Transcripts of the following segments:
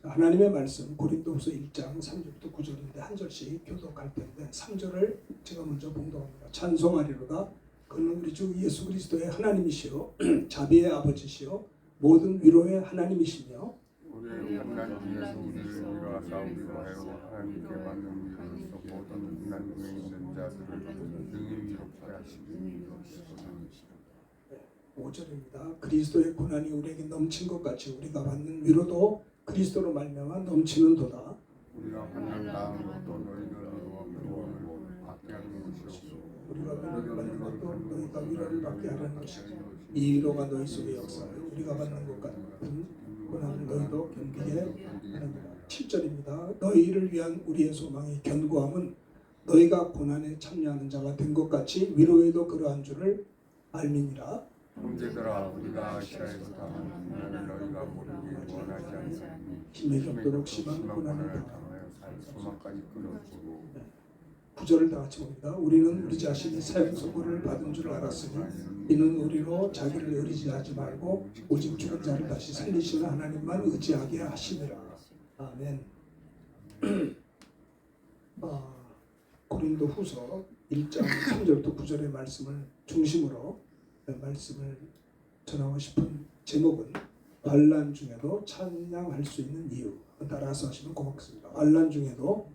하나님의 말씀 고린도후서 1장 3절부터 9절인데 한 절씩 교독할 텐데 3절을 제가 먼저 봉독합니다. 찬송하리로다. 그는 우리 주 예수 그리스도의 하나님이시요 자비의 아버지시요 모든 위로의 하나님이시며 우리의 환난 중에서 우리를 위로하사 위로하여 하나님께 받는 위로로서 모든 난중에 있는 자들을 능히 위롭게 하시니 5절입니다. 그리스도의 고난이 우리에게 넘친 것 같이 우리가 받는 위로도 그리스도로 말미암아 넘치는도다. 우리가 환난 당한 것도 너희를 위로를 받게 하는 것이요 우리가 위로를 받는 것도 너희가 위로를 받게 하는 것이요 이 위로가 너희 속에 역사하여 우리가 받는 것 같은 고난을 너희도 견디게 하느니라. 7절입니다. 너희를 위한 우리의 소망이 견고함은 너희가 고난에 참여하는 자가 된 것 같이 위로에도 그러한 줄을 알미니라. 형제들아 우리가 아시아에서 당한 고난을 너희가 모르기 원하지 않사니 힘에 겹도록 심한 고난을 고난을 당하여 살 소망까지 끊어주고 9절을 다 같이 봅니다. 우리는 우리 자신이 사형 선고를 받은 줄 알았으니 이는 우리로 자기를 의지하지 말고 오직 죽은 자를 다시 살리시는 하나님만 의지하게 하시니라. 아멘. 고린도 후서 1장 3절부터 9절의 말씀을 중심으로 말씀을 전하고 싶은 제목은 환난 중에도 찬양할 수 있는 이유. 따라서 하시면 고맙습니다. 환난 중에도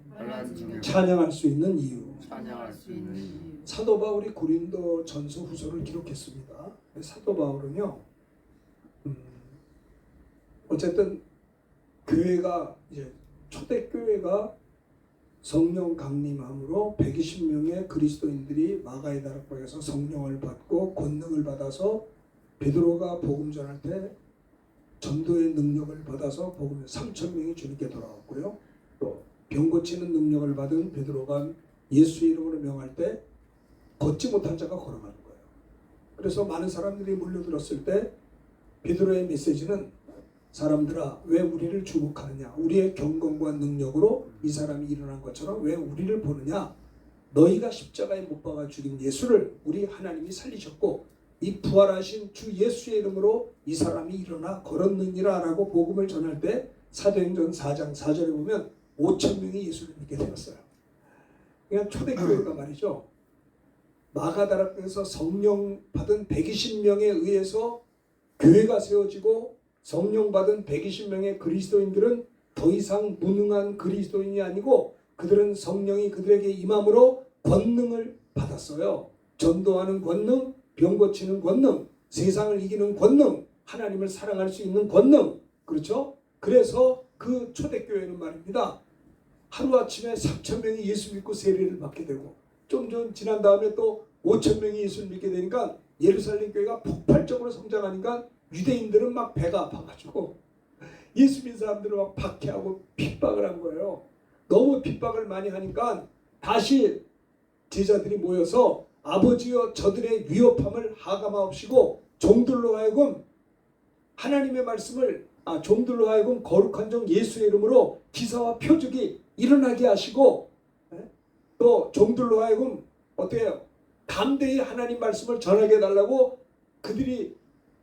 찬양할 수 있는 이유. 사도 바울이 고린도 전서 후서를 기록했습니다. 사도 바울은요, 어쨌든 교회가 이제 초대교회가 성령 강림함으로 120명의 그리스도인들이 마가의 다락방에서 성령을 받고 권능을 받아서 베드로가 복음 전할 때 전도의 능력을 받아서 복음 3,000명이 주님께 돌아왔고요. 또 병 고치는 능력을 받은 베드로가 예수 이름으로 명할 때 걷지 못한 자가 걸어가는 거예요. 그래서 많은 사람들이 몰려들었을 때 베드로의 메시지는 사람들아 왜 우리를 주목하느냐, 우리의 경건과 능력으로 이 사람이 일어난 것처럼 왜 우리를 보느냐, 너희가 십자가에 못 박아 죽인 예수를 우리 하나님이 살리셨고 이 부활하신 주 예수의 이름으로 이 사람이 일어나 걸었느니라 라고 복음을 전할 때 사도행전 4장 4절에 보면 5,000명이 예수를 믿게 되었어요. 그러니까 초대교회가 말이죠, 마가다락방에서 성령 받은 120명에 의해서 교회가 세워지고 성령 받은 120명의 그리스도인들은 더 이상 무능한 그리스도인이 아니고 그들은 성령이 그들에게 임함으로 권능을 받았어요. 전도하는 권능, 병 고치는 권능, 세상을 이기는 권능, 하나님을 사랑할 수 있는 권능. 그렇죠? 그래서 그 초대교회는 말입니다, 하루아침에 3,000명이 예수 믿고 세례를 받게 되고 좀 지난 다음에 또 5,000명이 예수를 믿게 되니까 예루살렘 교회가 폭발적으로 성장하니까 유대인들은 막 배가 아파가지고 예수 믿는 사람들을 막 박해하고 핍박을 한 거예요. 너무 핍박을 많이 하니까 다시 제자들이 모여서 아버지여 저들의 위협함을 하감하옵시고 종들로 하여금 하나님의 말씀을 종들로 하여금 거룩한 종 예수의 이름으로 기사와 표적이 일어나게 하시고 또 종들로 하여금 어떻게 해요? 담대히 하나님 말씀을 전하게 해달라고 그들이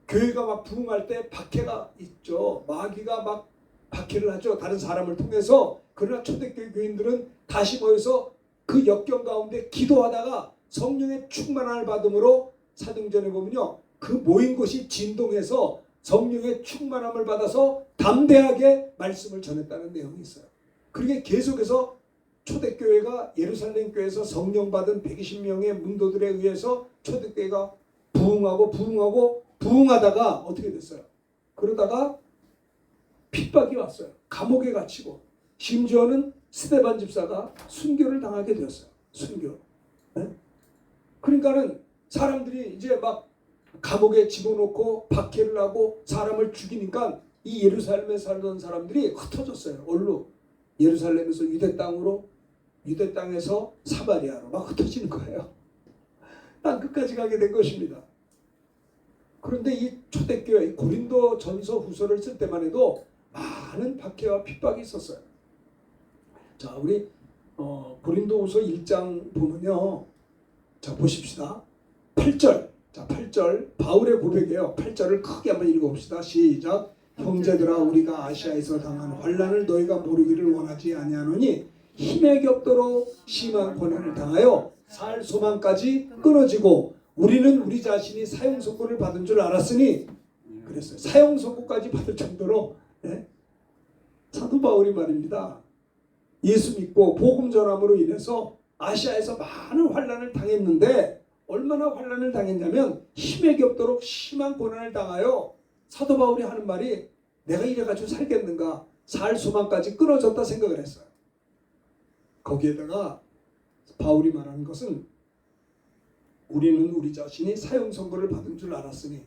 교회가 막 부흥할 때 박해가 있죠. 마귀가 막 박해를 하죠. 다른 사람을 통해서. 그러나 초대교회 교인들은 다시 모여서 그 역경 가운데 기도하다가 성령의 충만함을 받음으로 사도행전에 보면요, 그 모인 곳이 진동해서 성령의 충만함을 받아서 담대하게 말씀을 전했다는 내용이 있어요. 그렇게 계속해서 초대교회가 예루살렘 교회에서 성령 받은 120명의 문도들에 의해서 초대교회가 부흥하다가 어떻게 됐어요? 그러다가 핍박이 왔어요. 감옥에 갇히고 심지어는 스데반 집사가 순교를 당하게 되었어요. 순교. 네? 그러니까는 사람들이 이제 막 감옥에 집어넣고 박해를 하고 사람을 죽이니까 이 예루살렘에 살던 사람들이 흩어졌어요. 어디로? 예루살렘에서 유대 땅으로, 유대 땅에서 사마리아로 막 흩어지는 거예요. 땅 끝까지 가게 된 것입니다. 그런데 이 초대교회 고린도 전서 후서를 쓸 때만 해도 많은 박해와 핍박이 있었어요. 자, 우리 고린도 후서 1장 보면요, 자 보십시다. 8절. 자, 8절 바울의 고백이에요. 8절을 크게 한번 읽어봅시다. 시작. 형제들아 우리가 아시아에서 당한 환난을 너희가 모르기를 원하지 아니하노니 힘에 겹도록 심한 고난을 당하여 살 소망까지 끊어지고 우리는 우리 자신이 사형 선고를 받은 줄 알았으니 그랬어요. 사형 선고까지 받을 정도로 사도 바울이 말입니다. 예수 믿고 복음 전함으로 인해서 아시아에서 많은 환난을 당했는데 얼마나 환난을 당했냐면 힘에 겹도록 심한 고난을 당하여 사도 바울이 하는 말이 내가 이래가지고 살겠는가 살 소망까지 끊어졌다 생각을 했어요. 거기에다가 바울이 말하는 것은 우리는 우리 자신이 사형 선고를 받은 줄 알았으니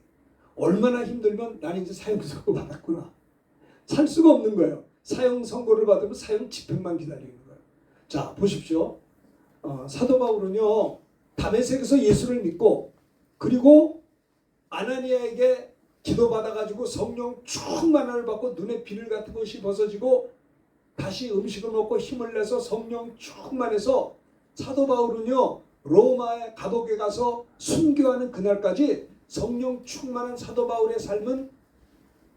얼마나 힘들면 나는 이제 사형 선고 받았구나. 살 수가 없는 거예요. 사형 선고를 받으면 사형 집행만 기다리는 거예요. 자 보십시오. 사도 바울은요 다메섹에서 예수를 믿고 그리고 아나니아에게 기도받아가지고 성령 충만함을 받고 눈에 비늘 같은 것이 벗어지고 다시 음식을 먹고 힘을 내서 성령 충만해서 사도 바울은요 로마의 감옥에 가서 순교하는 그날까지 성령 충만한 사도 바울의 삶은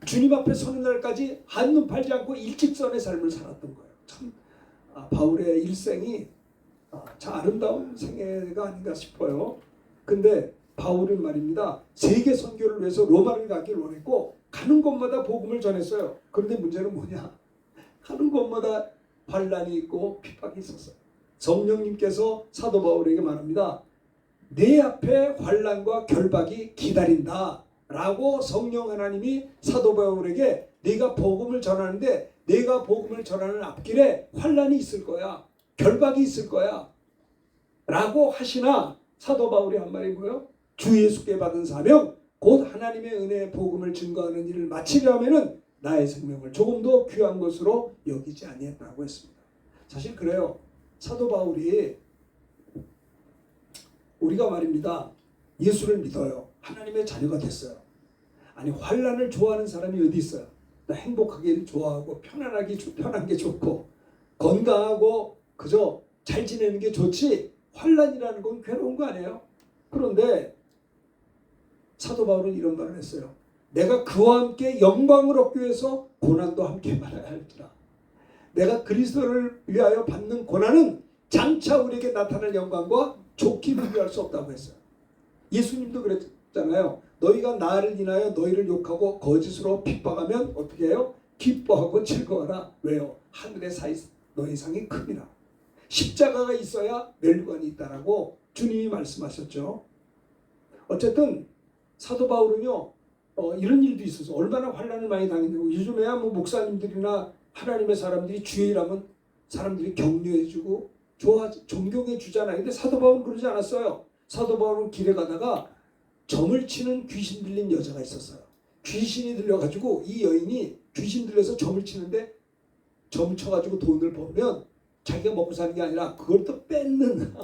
주님 앞에 서는 날까지 한눈 팔지 않고 일직선의 삶을 살았던 거예요. 참 바울의 일생이 참 아름다운 생애가 아닌가 싶어요. 근데 바울은 말입니다. 세계 선교를 위해서 로마를 가길 원했고 가는 곳마다 복음을 전했어요. 그런데 문제는 뭐냐? 가는 곳마다 환난이 있고 핍박이 있었어요. 성령님께서 사도 바울에게 말합니다. 내 앞에 환난과 결박이 기다린다 라고 성령 하나님이 사도 바울에게 네가 복음을 전하는데 내가 복음을 전하는 앞길에 환난이 있을 거야. 결박이 있을 거야 라고 하시나 사도 바울이 한 말이 뭐예요? 주 예수께 받은 사명 곧 하나님의 은혜의 복음을 증거하는 일을 마치려 하면은 나의 생명을 조금도 귀한 것으로 여기지 아니했다고 했습니다. 사실 그래요. 사도 바울이 우리가 말입니다. 예수를 믿어요. 하나님의 자녀가 됐어요. 아니 환난을 좋아하는 사람이 어디 있어요? 나 행복하기를 좋아하고 편한 게 좋고 건강하고 그저 잘 지내는 게 좋지 환난이라는 건 괴로운 거 아니에요? 그런데 사도 바울은 이런 말을 했어요. 내가 그와 함께 영광을 얻기 위해서 고난도 함께 받아야 할지라. 내가 그리스도를 위하여 받는 고난은 장차 우리에게 나타날 영광과 좋게 비교할 수 없다고 했어요. 예수님도 그랬잖아요. 너희가 나를 인하여 너희를 욕하고 거짓으로 핍박하면 어떻게 해요? 기뻐하고 즐거워라. 왜요? 하늘의 사이 너희 상이 큽니다. 십자가가 있어야 멸관이 있다라고 주님이 말씀하셨죠. 어쨌든 사도 바울은요 이런 일도 있어서 얼마나 환난을 많이 당했냐고. 요즘에야 뭐 목사님들이나 하나님의 사람들이 주일하면 사람들이 격려해주고 존경해 주잖아요. 근데 사도 바울은 그러지 않았어요. 사도 바울은 길에 가다가 점을 치는 귀신 들린 여자가 있었어요. 귀신이 들려가지고 이 여인이 귀신 들려서 점을 치는데 점 쳐가지고 돈을 벌면 자기가 먹고 사는 게 아니라 그걸 또 뺏는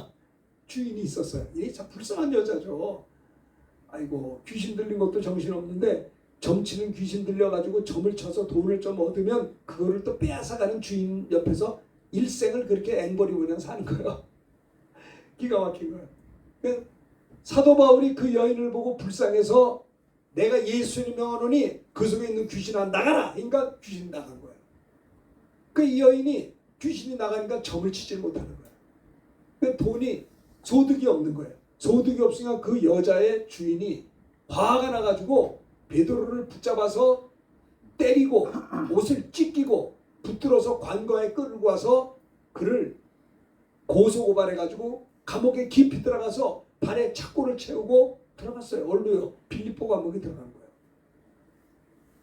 주인이 있었어요. 이게 참 불쌍한 여자죠. 아이고 귀신 들린 것도 정신없는데 점 치는 귀신 들려가지고 점을 쳐서 돈을 좀 얻으면 그거를 또 빼앗아가는 주인 옆에서 일생을 그렇게 앵벌이고 그냥 사는 거예요. 기가 막힌 거예요. 사도 바울이 그 여인을 보고 불쌍해서 내가 예수님 명하노니 그 속에 있는 귀신아 나가라. 그러니까 귀신이 나간 거예요. 그 이 여인이 귀신이 나가니까 점을 치지 못하는 거예요. 돈이 소득이 없는 거예요. 소득이 없으니까 그 여자의 주인이 화가 나가지고 베드로를 붙잡아서 때리고 옷을 찢기고 붙들어서 관과에 끌고 와서 그를 고소고발해가지고 감옥에 깊이 들어가서 발에 착고를 채우고 들어갔어요. 얼로요? 빌립보 감옥에 들어간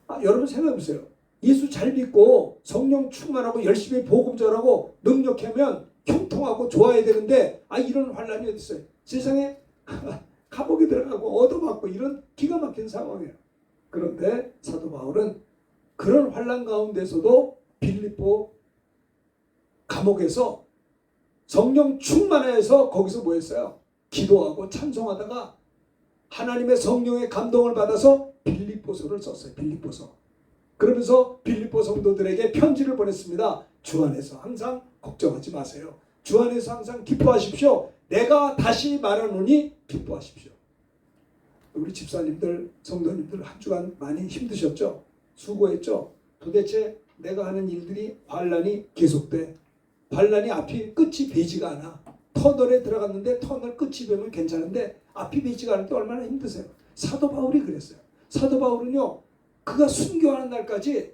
거예요. 여러분 생각해보세요. 예수 잘 믿고 성령 충만하고 열심히 복음 전하고 능력하면 형통하고 좋아야 되는데 이런 환난이 어디 있어요? 세상에 감옥에 들어가고 얻어맞고 이런 기가 막힌 상황이에요. 그런데 사도 바울은 그런 환난 가운데서도 빌립보 감옥에서 성령 충만해서 거기서 뭐 했어요? 기도하고 찬송하다가 하나님의 성령의 감동을 받아서 빌립보서를 썼어요. 빌립보서. 그러면서 빌립보 성도들에게 편지를 보냈습니다. 주 안에서 항상 걱정하지 마세요. 주 안에서 항상 기뻐하십시오. 내가 다시 말하노니 기뻐하십시오. 우리 집사님들, 성도님들 한 주간 많이 힘드셨죠? 수고했죠. 도대체 내가 하는 일들이 환란이 계속돼. 환란이 앞이 끝이 배지가 않아. 터널에 들어갔는데 터널 끝이 되면 괜찮은데 앞이 배지가 않을 때 얼마나 힘드세요. 사도 바울이 그랬어요. 사도 바울은요, 그가 순교하는 날까지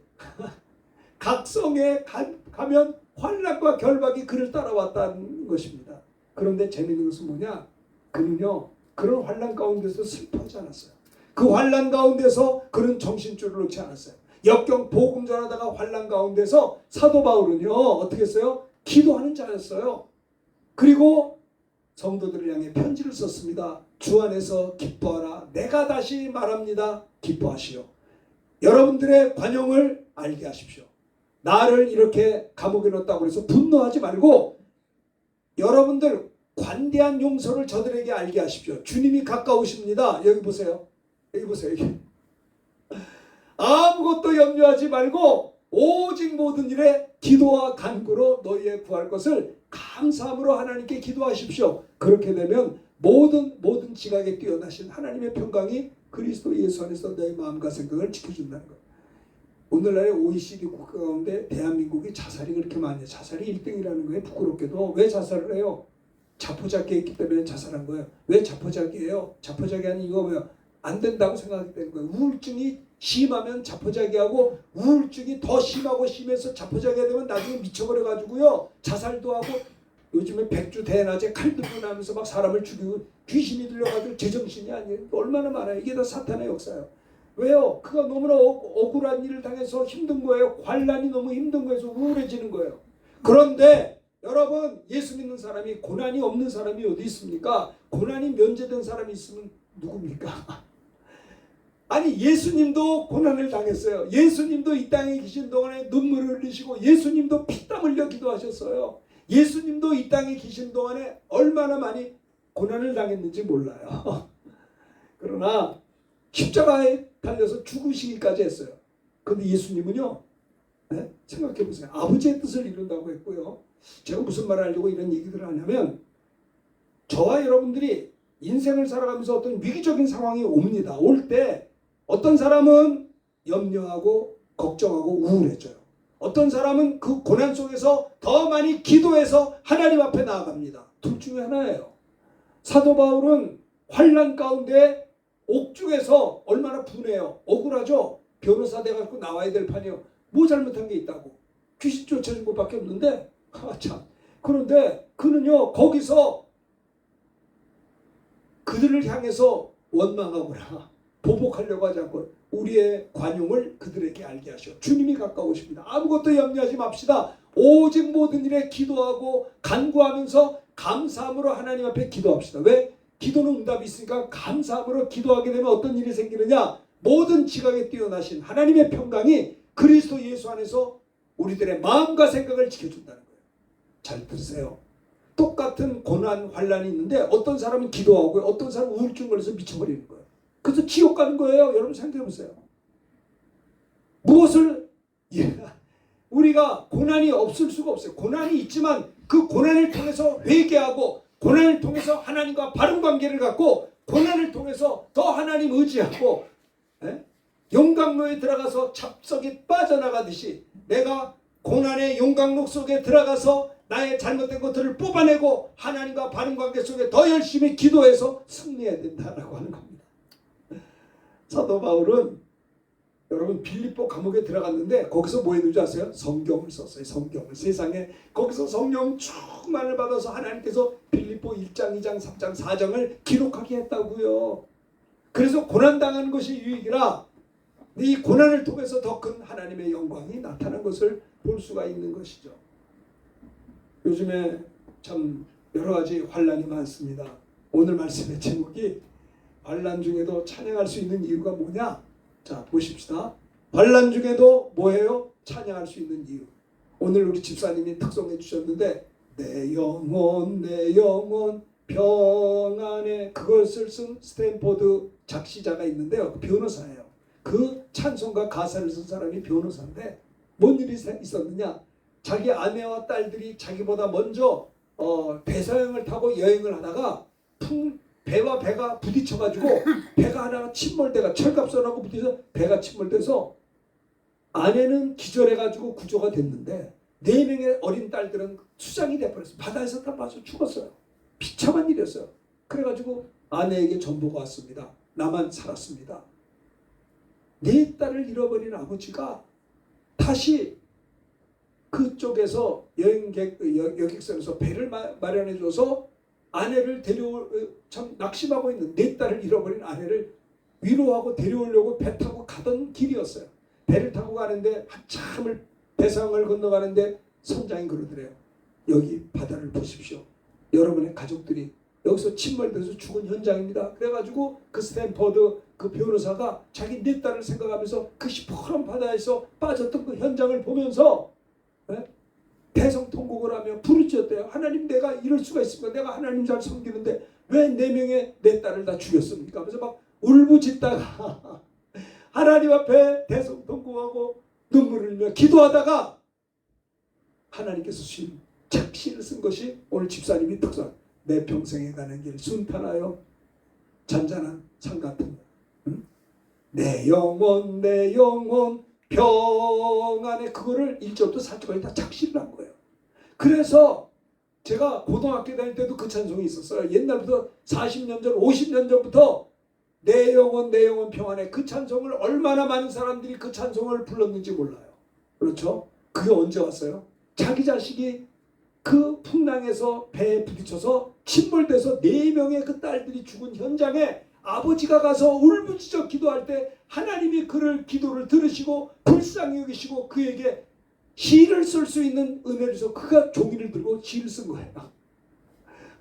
각 성에 가면 환란과 결박이 그를 따라왔다는 것입니다. 그런데 재미있는 것은 뭐냐? 그는요, 그런 환란 가운데서 슬퍼하지 않았어요. 그 환란 가운데서 그는 정신줄을 놓지 않았어요. 역경 복음 전하다가 환란 가운데서 사도 바울은요, 어떻게 했어요? 기도하는 자였어요. 그리고 성도들을 향해 편지를 썼습니다. 주 안에서 기뻐하라. 내가 다시 말합니다. 기뻐하시오. 여러분들의 관용을 알게 하십시오. 나를 이렇게 감옥에 넣었다고 해서 분노하지 말고 여러분들 관대한 용서를 저들에게 알게 하십시오. 주님이 가까우십니다. 여기 보세요. 여기 보세요. 여기. 아무것도 염려하지 말고 오직 모든 일에 기도와 간구로 너희의 구할 것을 감사함으로 하나님께 기도하십시오. 그렇게 되면 모든 지각에 뛰어나신 하나님의 평강이 그리스도 예수 안에서 너의 마음과 생각을 지켜준다는 거예요. 오늘날의 OECD 국가 가운데 대한민국이 자살이 그렇게 많이 해요. 자살이 1등이라는 거예요. 부끄럽게도. 왜 자살을 해요? 자포자기에 있기 때문에 자살한 거예요. 왜 자포자기예요? 자포자기 하는 이유가 뭐예요? 안 된다고 생각하기 때문에 거예요. 우울증이 심하면 자포자기하고 우울증이 더 심하고 심해서 자포자기가 되면 나중에 미쳐버려가지고요. 자살도 하고 요즘에 백주 대낮에 칼 들고 나면서 막 사람을 죽이고 귀신이 들려가지고 제정신이 아니에요. 얼마나 많아요. 이게 다 사탄의 역사예요. 왜요? 그가 너무나 억울한 일을 당해서 힘든 거예요. 환란이 너무 힘든 거에서 우울해지는 거예요. 그런데 여러분, 예수 믿는 사람이 고난이 없는 사람이 어디 있습니까? 고난이 면제된 사람이 있으면 누굽니까? 아니, 예수님도 고난을 당했어요. 예수님도 이 땅에 계신 동안에 눈물을 흘리시고 예수님도 피땀 흘려 기도하셨어요. 예수님도 이 땅에 계신 동안에 얼마나 많이 고난을 당했는지 몰라요. 그러나 십자가에 달려서 죽으시기까지 했어요. 그런데 예수님은요, 네? 생각해 보세요. 아버지의 뜻을 이룬다고 했고요. 제가 무슨 말을 하려고 이런 얘기들을 하냐면, 저와 여러분들이 인생을 살아가면서 어떤 위기적인 상황이 옵니다. 올 때 어떤 사람은 염려하고 걱정하고 우울해져요. 어떤 사람은 그 고난 속에서 더 많이 기도해서 하나님 앞에 나아갑니다. 둘 중에 하나예요. 사도 바울은 환난 가운데 옥중에서 얼마나 분해요. 억울하죠. 변호사 돼갖고 나와야 될 판이요. 뭐 잘못한 게 있다고. 귀신 쫓아준 것밖에 없는데. 참. 그런데 그는요, 거기서 그들을 향해서 원망하거나 보복하려고 하지 않고 우리의 관용을 그들에게 알게 하시오. 주님이 가까우십니다. 아무것도 염려하지 맙시다. 오직 모든 일에 기도하고 간구하면서 감사함으로 하나님 앞에 기도합시다. 왜? 기도는 응답이 있으니까 감사함으로 기도하게 되면 어떤 일이 생기느냐? 모든 지각에 뛰어나신 하나님의 평강이 그리스도 예수 안에서 우리들의 마음과 생각을 지켜준다는 거예요. 잘 들으세요. 똑같은 고난, 환란이 있는데 어떤 사람은 기도하고 어떤 사람은 우울증 걸려서 미쳐버리는 거예요. 그래서 지옥 가는 거예요. 여러분 생각해 보세요. 무엇을 우리가 고난이 없을 수가 없어요. 고난이 있지만 그 고난을 통해서 회개하고 고난을 통해서 하나님과 바른 관계를 갖고 고난을 통해서 더 하나님 의지하고 용광로에 들어가서 잡석이 빠져나가듯이 내가 고난의 용광로 속에 들어가서 나의 잘못된 것들을 뽑아내고 하나님과 바른 관계 속에 더 열심히 기도해서 승리해야 된다라고 하는 겁니다. 사도 바울은 여러분 빌립보 감옥에 들어갔는데 거기서 뭐 했는지 아세요? 성경을 썼어요. 성경을. 세상에 거기서 성령 충만을 받아서 하나님께서 빌립보 1장, 2장, 3장, 4장을 기록하게 했다고요. 그래서 고난당하는 것이 유익이라 이 고난을 통해서 더 큰 하나님의 영광이 나타난 것을 볼 수가 있는 것이죠. 요즘에 참 여러 가지 환란이 많습니다. 오늘 말씀의 제목이 환란 중에도 찬양할 수 있는 이유가 뭐냐? 자, 보십시다. 환란 중에도 뭐예요? 찬양할 수 있는 이유. 오늘 우리 집사님이 특송해 주셨는데 내 영혼 평안해, 그것을 쓴 스탠포드 작시자가 있는데요. 변호사예요. 그 찬송가 가사를 쓴 사람이 변호사인데 뭔 일이 있었느냐? 자기 아내와 딸들이 자기보다 먼저 배서양을 타고 여행을 하다가 배와 배가 부딪혀가지고 배가 하나가 침몰돼가 철갑선하고 부딪혀서 배가 침몰돼서 아내는 기절해가지고 구조가 됐는데 4명의 어린 딸들은 수장이 돼버렸어요. 바다에서 다 빠져 죽었어요. 비참한 일이었어요. 그래가지고 아내에게 전보가 왔습니다. 나만 살았습니다. 4딸을 잃어버린 아버지가 다시 그쪽에서 여객선에서 배를 마련해줘서 아내를 참 낙심하고 있는 4딸을 잃어버린 아내를 위로하고 데려오려고 배 타고 가던 길이었어요. 배를 타고 가는데 한참을 배상을 건너가는데 선장이 그러더래요. 여기 바다를 보십시오. 여러분의 가족들이 여기서 침몰돼서 죽은 현장입니다. 그래가지고 그 스탠퍼드 그 변호사가 자기 4딸을 생각하면서 그 시퍼런 바다에서 빠졌던 그 현장을 보면서 대성통곡을 하며 부르짖었대요. 하나님, 내가 이럴 수가 있습니까? 내가 하나님 잘 섬기는데 왜 4명의 내 딸을 다 죽였습니까? 그래서 막 울부짖다가 하나님 앞에 대성통곡하고 눈물을 흘리며 기도하다가 하나님께서 주신 착시를 쓴 것이 오늘 집사님이 특성. 내 평생에 가는 길 순탄하여 잔잔한 산 같은 응? 내 영혼 평안에 그거를 1절부터 4절까지 다 착시를 한 거예요. 그래서 제가 고등학교 다닐 때도 그 찬송이 있었어요. 옛날부터 40년 전 50년 전부터 내 영혼 평안에 그 찬송을 얼마나 많은 사람들이 그 찬송을 불렀는지 몰라요. 그렇죠? 그게 언제 왔어요? 자기 자식이 그 풍랑에서 배에 부딪혀서 침몰돼서 4명의 그 딸들이 죽은 현장에 아버지가 가서 울부짖어 기도할 때 하나님이 그를 기도를 들으시고 불쌍히 여기시고 그에게 시를 쓸 수 있는 은혜를 주셔서 그가 종이를 들고 시를 쓴 거예요.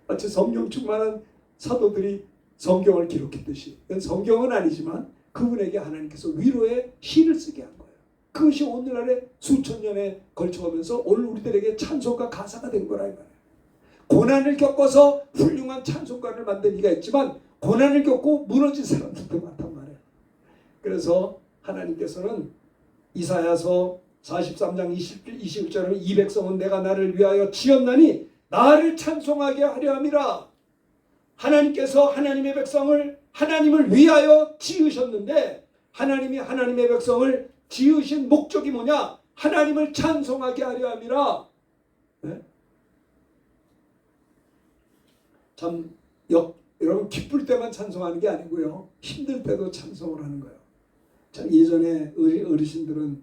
마치 성령 충만한 사도들이 성경을 기록했듯이 성경은 아니지만 그분에게 하나님께서 위로의 시를 쓰게 한 거예요. 그것이 오늘날에 수천 년에 걸쳐가면서 오늘 우리들에게 찬송가 가사가 된 거라 이 말이에요. 고난을 겪어서 훌륭한 찬송가를 만든 이가 있지만 고난을 겪고 무너진 사람들도 많단 말이에요. 그래서 하나님께서는 이사야서 43장 21절에 이 백성은 내가 나를 위하여 지었나니 나를 찬송하게 하려 함이라. 하나님께서 하나님의 백성을 하나님을 위하여 지으셨는데 하나님이 하나님의 백성을 지으신 목적이 뭐냐? 하나님을 찬송하게 하려 함이라. 네? 참 여러분 기쁠 때만 찬송하는 게 아니고요. 힘들 때도 찬송을 하는 거예요. 참 예전에 어르신들은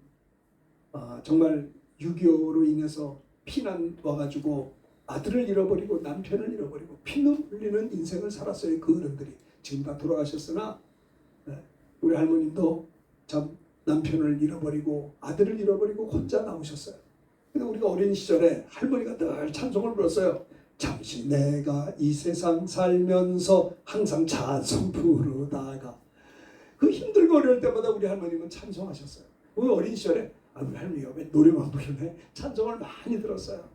정말 6.25로 인해서 피난 와가지고 아들을 잃어버리고 남편을 잃어버리고 피눈 흘리는 인생을 살았어요. 그 어른들이. 지금 다 돌아가셨으나 우리 할머님도 참 남편을 잃어버리고 아들을 잃어버리고 혼자 나오셨어요. 근데 우리가 어린 시절에 할머니가 늘 찬송을 불렀어요. 잠시 내가 이 세상 살면서 항상 찬송 부르다가 그 힘들고 어려울 때마다 우리 할머님은 찬송하셨어요. 우리 어린 시절에 우리 할머니가 왜 노래만 부르네? 찬송을 많이 들었어요.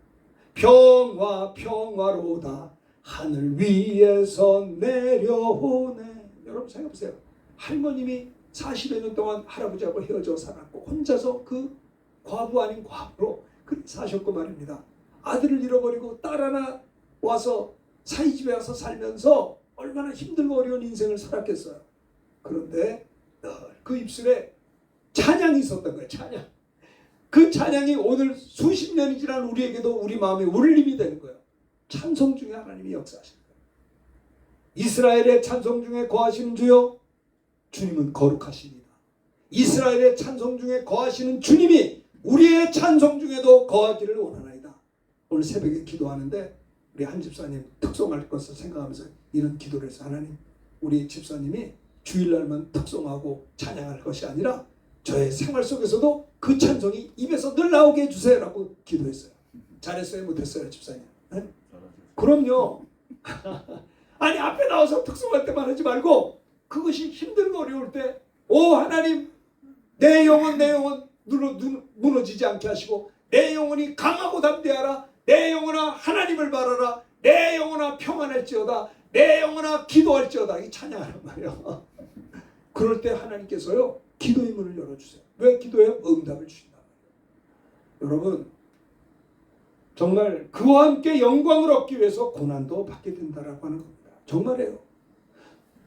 평화로다 하늘 위에서 내려오네. 여러분 생각해보세요. 할머님이 40여 년 동안 할아버지하고 헤어져 살았고 혼자서 그 과부 아닌 과부로 그렇게 사셨고 말입니다. 아들을 잃어버리고 딸 하나 와서 사이집에 와서 살면서 얼마나 힘들고 어려운 인생을 살았겠어요. 그런데 그 입술에 찬양이 있었던 거예요. 찬양. 그 찬양이 오늘 수십 년이 지난 우리에게도 우리 마음에 울림이 되는 거예요. 찬송 중에 하나님이 역사하시는 거예요. 이스라엘의 찬송 중에 거하시는 주여 주님은 거룩하십니다. 이스라엘의 찬송 중에 거하시는 주님이 우리의 찬송 중에도 거하기를 원하나이다. 오늘 새벽에 기도하는데 우리 한 집사님 특송할 것을 생각하면서 이런 기도를 해서 하나님 우리 집사님이 주일날만 특송하고 찬양할 것이 아니라 저의 생활 속에서도 그 찬송이 입에서 늘 나오게 해주세요 라고 기도했어요. 잘했어요? 못했어요? 집사님? 네? 그럼요. 아니 앞에 나와서 특송할 때만 하지 말고 그것이 힘들고 어려울 때 오 하나님 내 영혼 무너지지 않게 하시고 내 영혼이 강하고 담대하라. 내 영혼아 하나님을 바라라. 내 영혼아 평안할지어다. 내 영혼아 기도할지어다. 이 찬양하란 말이에요. 그럴 때 하나님께서요 기도의 문을 열어주세요. 왜 기도해요? 응답을 주신다. 여러분 정말 그와 함께 영광을 얻기 위해서 고난도 받게 된다라고 하는 겁니다. 정말이에요.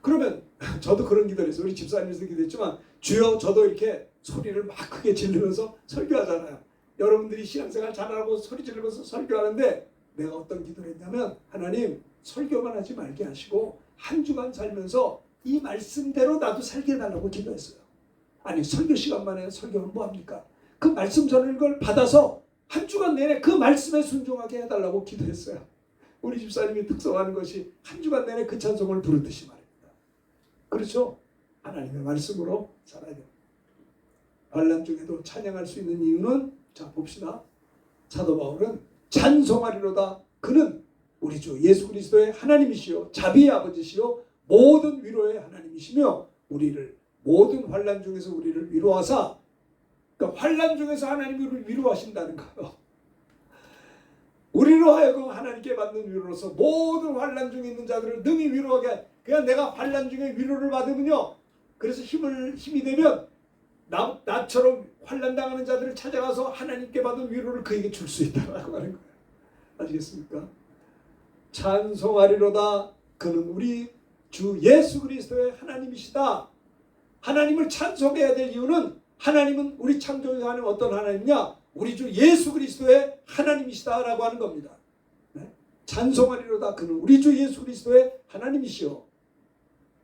그러면 저도 그런 기도를 했어요. 우리 집사님에서 기도했지만 주여 저도 이렇게 소리를 막 크게 지르면서 설교하잖아요. 여러분들이 신앙생활 잘하고 소리 지르면서 설교하는데 내가 어떤 기도를 했냐면 하나님 설교만 하지 말게 하시고 한 주간 살면서 이 말씀대로 나도 살게 해달라고 기도했어요. 아니 설교 시간만에 설교는 뭐합니까? 그 말씀 전하는 걸 받아서 한 주간 내내 그 말씀에 순종하게 해달라고 기도했어요. 우리 집사님이 특성하는 것이 한 주간 내내 그 찬송을 부르듯이 말입니다. 그렇죠? 하나님의 말씀으로 살아야 돼요. 환난 중에도 찬양할 수 있는 이유는 자 봅시다. 사도 바울은 찬송하리로다. 그는 우리 주 예수 그리스도의 하나님이시요 자비의 아버지시요 모든 위로의 하나님이시며 우리를 모든 환난 중에서 우리를 위로하사, 그러니까 환난 중에서 하나님이 우리를 위로하신다는 거예요. 우리로 하여금 하나님께 받는 위로로서 모든 환난 중에 있는 자들을 능히 위로하게. 그냥 내가 환난 중에 위로를 받으면요, 그래서 힘이 되면 나처럼 환난 당하는 자들을 찾아가서 하나님께 받은 위로를 그에게 줄 수 있다고 하는 거예요. 아시겠습니까? 찬송하리로다. 그는 우리 주 예수 그리스도의 하나님이시다. 하나님을 찬송해야 될 이유는 하나님은 우리 창조주가 하는 어떤 하나님이냐? 우리 주 예수 그리스도의 하나님이시다라고 하는 겁니다. 네? 찬송하리로다. 그는 우리 주 예수 그리스도의 하나님이시오.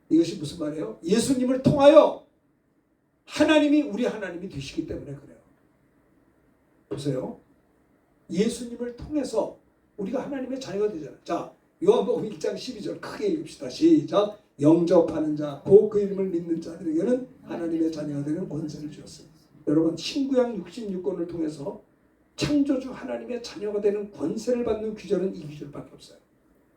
이것이 무슨 말이에요? 예수님을 통하여 하나님이 우리 하나님이 되시기 때문에 그래요. 보세요. 예수님을 통해서 우리가 하나님의 자녀가 되잖아요. 자, 요한복음 1장 12절 크게 읽읍시다. 시작. 영접하는 자, 곧 그 이름을 믿는 자들에게는 하나님의 자녀가 되는 권세를 주었습니다. 여러분, 신구약 66권을 통해서 창조주 하나님의 자녀가 되는 권세를 받는 귀절은 이 귀절밖에 없어요.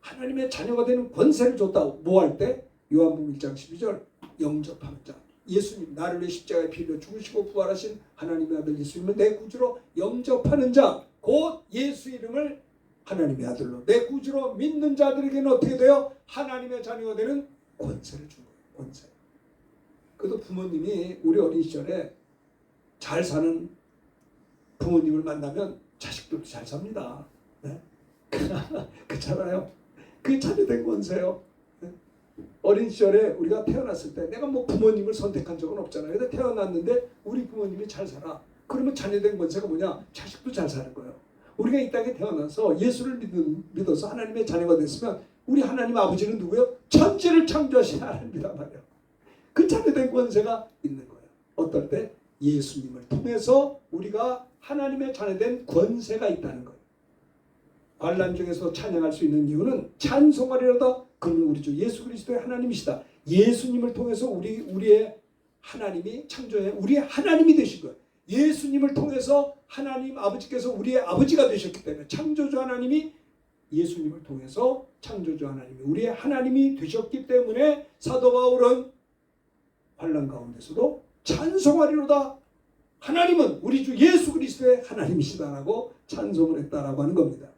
하나님의 자녀가 되는 권세를 줬다고. 뭐 할 때? 요한복음 1장 12절 영접하는 자. 예수님, 나를 위해 십자가에 피 흘려 죽으시고 부활하신 하나님의 아들 예수님을 내 구주로 영접하는 자, 곧 예수 이름을 하나님의 아들로 내 구주로 믿는 자들에게는 어떻게 돼요? 하나님의 자녀가 되는 권세를 준 거예요. 권세. 그래도 부모님이 우리 어린 시절에 잘 사는 부모님을 만나면 자식들도 잘 삽니다. 네? 그렇잖아요. 그게 자녀된 권세요. 네? 어린 시절에 우리가 태어났을 때 내가 뭐 부모님을 선택한 적은 없잖아요. 근데 태어났는데 우리 부모님이 잘 살아. 그러면 자녀된 권세가 뭐냐? 자식도 잘 사는 거예요. 우리가 이 땅에 태어나서 예수를 믿어서 하나님의 자녀가 됐으면 우리 하나님 아버지는 누구예요? 천지를 창조하신 하나님이란 말이에요. 그 자녀된 권세가 있는 거예요. 어떨 때? 예수님을 통해서 우리가 하나님의 자녀된 권세가 있다는 거예요. 환난 중에서 찬양할 수 있는 이유는 찬송하리로다. 그는 우리 주 예수 그리스도의 하나님이시다. 예수님을 통해서 우리의 하나님이 창조해 우리의 하나님이 되신 거예요. 예수님을 통해서 하나님 아버지께서 우리의 아버지가 되셨기 때문에 창조주 하나님이 예수님을 통해서 창조주 하나님이 우리의 하나님이 되셨기 때문에 사도 바울은 환난 가운데서도 찬송하리로다. 하나님은 우리 주 예수 그리스도의 하나님이시다라고 찬송을 했다라고 하는 겁니다.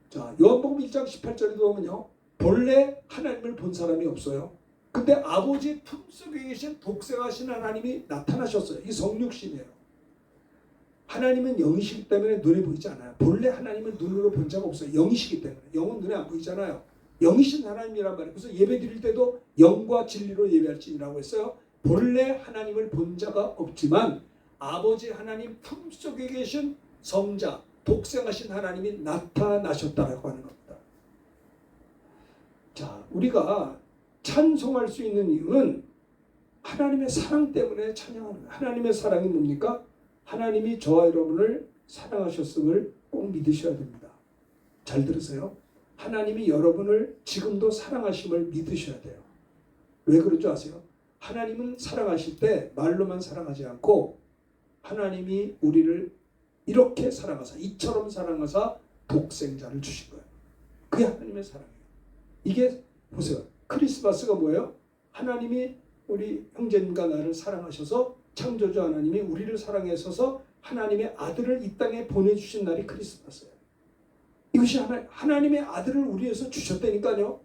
자, 요한복음 1장 18절에도 보면요, 본래 하나님을 본 사람이 없어요. 근데 아버지 품속에 계신 독생하신 하나님이 나타나셨어요. 이 성육신이에요. 하나님은 영이시기 때문에 눈에 보이지 않아요. 본래 하나님을 눈으로 본 자가 없어요. 영이시기 때문에. 영은 눈에 안 보이잖아요. 영이신 하나님이란 말이에요. 그래서 예배 드릴 때도 영과 진리로 예배할지니라고 했어요. 본래 하나님을 본 자가 없지만 아버지 하나님 품속에 계신 성자, 독생하신 하나님이 나타나셨다라고 하는 겁니다. 자, 우리가 찬송할 수 있는 이유는 하나님의 사랑 때문에 찬양하는 거예요. 하나님의 사랑이 뭡니까? 하나님이 저와 여러분을 사랑하셨음을 꼭 믿으셔야 됩니다. 잘 들으세요. 하나님이 여러분을 지금도 사랑하심을 믿으셔야 돼요. 왜 그런 줄 아세요? 하나님은 사랑하실 때 말로만 사랑하지 않고 하나님이 우리를 이렇게 사랑하사, 이처럼 사랑하사 독생자를 주신 거예요. 그게 하나님의 사랑이에요. 이게 보세요. 크리스마스가 뭐예요? 하나님이 우리 형제님과 나를 사랑하셔서 창조주 하나님이 우리를 사랑하셔서 하나님의 아들을 이 땅에 보내주신 날이 크리스마스예요. 이것이 하나님의 아들을 우리 위해서 주셨다니까요.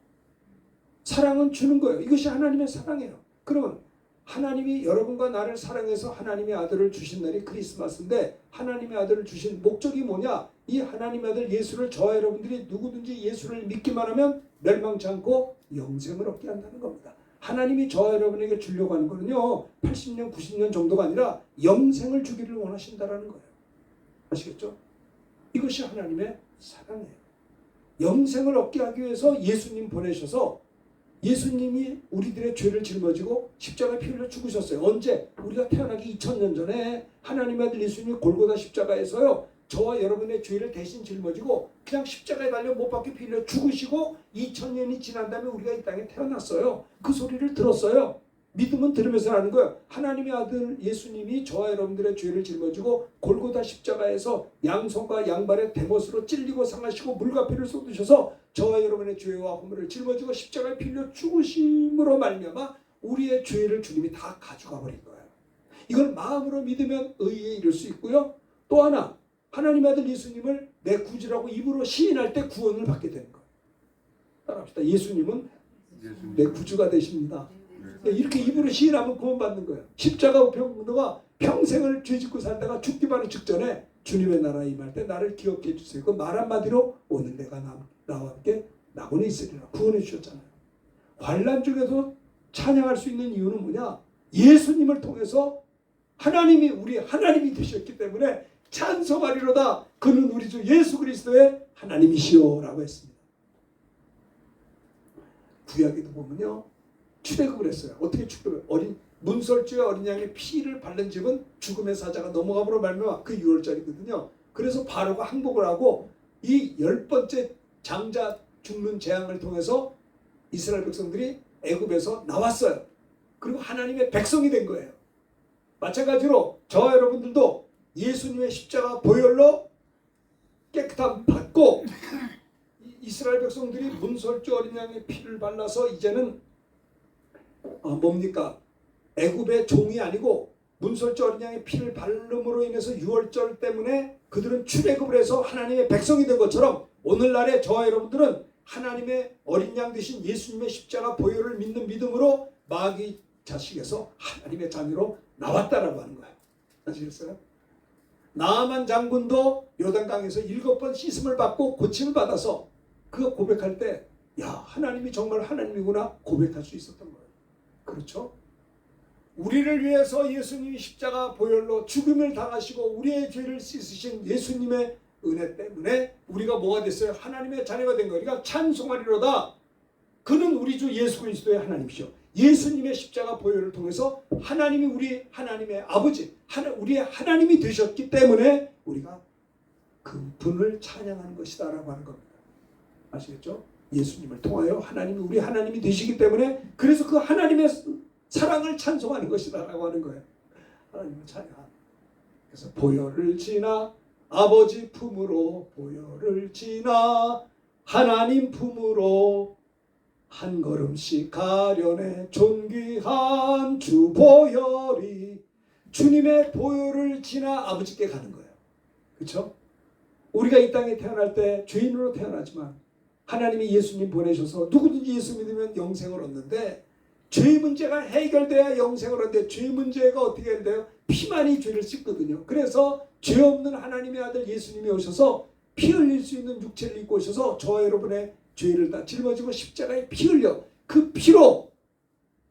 사랑은 주는 거예요. 이것이 하나님의 사랑이에요. 그러면 하나님이 여러분과 나를 사랑해서 하나님의 아들을 주신 날이 크리스마스인데 하나님의 아들을 주신 목적이 뭐냐? 이 하나님의 아들 예수를 저와 여러분들이 누구든지 예수를 믿기만 하면 멸망치 않고 영생을 얻게 한다는 겁니다. 하나님이 저와 여러분에게 주려고 하는 거는요 80년 90년 정도가 아니라 영생을 주기를 원하신다라는 거예요. 아시겠죠? 이것이 하나님의 사랑이에요. 영생을 얻게 하기 위해서 예수님 보내셔서 예수님이 우리들의 죄를 짊어지고 십자가에 피 흘려 죽으셨어요. 언제? 우리가 태어나기 2000년 전에 하나님의 아들 예수님이 골고다 십자가에서요 저와 여러분의 죄를 대신 짊어지고 그냥 십자가에 달려 못 박혀 피 흘려 죽으시고 2000년이 지난 다음에 우리가 이 땅에 태어났어요. 그 소리를 들었어요. 믿음은 들으면서 하는 거예요. 하나님의 아들 예수님이 저와 여러분들의 죄를 짊어지고 골고다 십자가에서 양손과 양발에 대못으로 찔리고 상하시고 물과 피를 쏟으셔서 저와 여러분의 죄와 허물을 짊어지고 십자가에 피 흘려 죽으심으로 말미암아 우리의 죄를 주님이 다 가져가 버린 거예요. 이걸 마음으로 믿으면 의에 이를 수 있고요. 또 하나 하나님의 아들 예수님을 내 구주라고 입으로 시인할 때 구원을 받게 되는 거예요. 따라합시다. 예수님은 내 구주가 되십니다. 이렇게 입으로 시인하면 구원받는 거예요. 십자가 우편공도가 평생을 죄짓고 살다가 죽기만 직전에 주님의 나라에 임할 때 나를 기억해 주세요. 그 말 한마디로 오늘 내가 나와 함께 나고는 있으리라 구원해 주셨잖아요. 환난 중에도 찬양할 수 있는 이유는 뭐냐? 예수님을 통해서 하나님이 우리 하나님이 되셨기 때문에 찬송하리로다. 그는 우리 주 예수 그리스도의 하나님이시오라고 했습니다. 구약에도 보면요 출애굽을 했어요. 어떻게 출애굽을? 문설주의 어린 양의 피를 바른 집은 죽음의 사자가 넘어감으로 말미암아 그 6월절이거든요. 그래서 바로가 항복을 하고 이 10번째 장자 죽는 재앙을 통해서 이스라엘 백성들이 애굽에서 나왔어요. 그리고 하나님의 백성이 된 거예요. 마찬가지로 저와 여러분들도 예수님의 십자가 보혈로 깨끗함 받고 이스라엘 백성들이 문설주 어린 양의 피를 발라서 이제는 뭡니까? 애굽의 종이 아니고 문설주 어린 양의 피를 바름으로 인해서 6월절 때문에 그들은 출애굽을 해서 하나님의 백성이 된 것처럼 오늘날의 저와 여러분들은 하나님의 어린 양 되신 예수님의 십자가 보혈을 믿는 믿음으로 마귀 자식에서 하나님의 자녀로 나왔다라고 하는 거예요. 아시겠어요? 나아만 장군도 요단강에서 7번 씻음을 받고 고침을 받아서 그가 고백할 때 야 하나님이 정말 하나님이구나 고백할 수 있었던 거예요. 그렇죠? 우리를 위해서 예수님이 십자가 보혈로 죽음을 당하시고 우리의 죄를 씻으신 예수님의 은혜 때문에 우리가 뭐가 됐어요? 하나님의 자녀가 된 거예요. 그러니까 찬송하리로다. 그는 우리 주 예수 그리스도의 하나님이시오. 예수님의 십자가 보혈을 통해서 하나님이 우리 하나님의 아버지, 우리의 하나님이 되셨기 때문에 우리가 그 분을 찬양하는 것이다 라고 하는 겁니다. 아시겠죠? 예수님을 통하여 하나님이 우리 하나님이 되시기 때문에 그래서 그 하나님의 사랑을 찬송하는 것이다 라고 하는 거예요. 하나님을 찬양하는. 그래서 보혈을 지나 아버지 품으로 보혈을 지나 하나님 품으로 한 걸음씩 가려내 존귀한 주 보혈이 주님의 보혈을 지나 아버지께 가는 거예요. 그렇죠? 우리가 이 땅에 태어날 때 죄인으로 태어나지만 하나님이 예수님 보내셔서 누구든지 예수 믿으면 영생을 얻는데 죄 문제가 해결돼야 영생을 얻는데 죄 문제가 어떻게 해결돼요? 피만이 죄를 씻거든요. 그래서 죄 없는 하나님의 아들 예수님이 오셔서 피 흘릴 수 있는 육체를 입고 오셔서 저와 여러분의 죄를 다 짊어지고 십자가에 피 흘려 그 피로